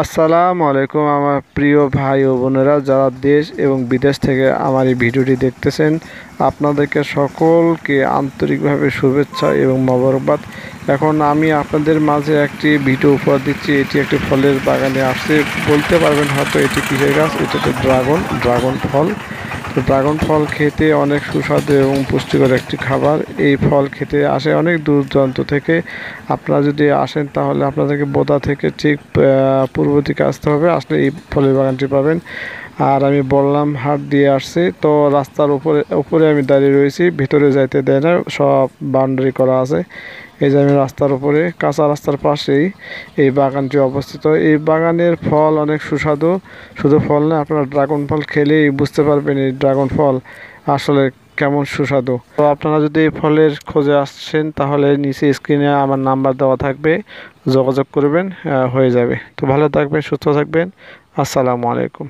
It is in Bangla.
আসসালামু আলাইকুম আমার প্রিয় ভাই ও বোনেরা, যারা দেশ এবং বিদেশ থেকে আমার এই ভিডিওটি দেখতেছেন, আপনাদেরকে সকলকে আন্তরিকভাবে শুভেচ্ছা এবং মোবারকবাদ। এখন আমি আপনাদের মাঝে একটি ভিডিও উপহার দিচ্ছি। এটি একটি ফলের বাগানে আসছে। বলতে পারবেন হয়তো এটি কিসের গাছ। এটা হচ্ছে ড্রাগন ফল। তো ড্রাগন ফল খেতে অনেক সুস্বাদু এবং পুষ্টিকর একটি খাবার। এই ফল খেতে আসে অনেক দূর দূরান্ত থেকে। আপনারা যদি আসেন তাহলে আপনাদেরকে বোদা থেকে ঠিক পূর্ব দিকে আসতে হবে, আসলে এই ফলের বাগানটি পাবেন। আর আমি বললাম হাট দিয়ে আসছি, তো রাস্তার উপরে আমি দাঁড়িয়ে রয়েছি, ভিতরে যাইতে দেয় না, সব বাউন্ডারি করা আছে। এই যে আমি রাস্তার উপরে, কাঁচা রাস্তার পাশেই এই বাগানটি অবস্থিত। এই বাগানের ফল অনেক সুস্বাদু। শুধু ফল না, আপনারা ড্রাগন ফল খেলেই বুঝতে পারবেন এই ড্রাগন ফল আসলে কেমন সুস্বাদু। তো আপনারা যদি এই ফলের খোঁজে আসছেন তাহলে নিচে স্ক্রিনে আমার নাম্বার দেওয়া থাকবে, যোগাযোগ করবেন, হয়ে যাবে। তো ভালো থাকবেন, সুস্থ থাকবেন। আসসালামু আলাইকুম।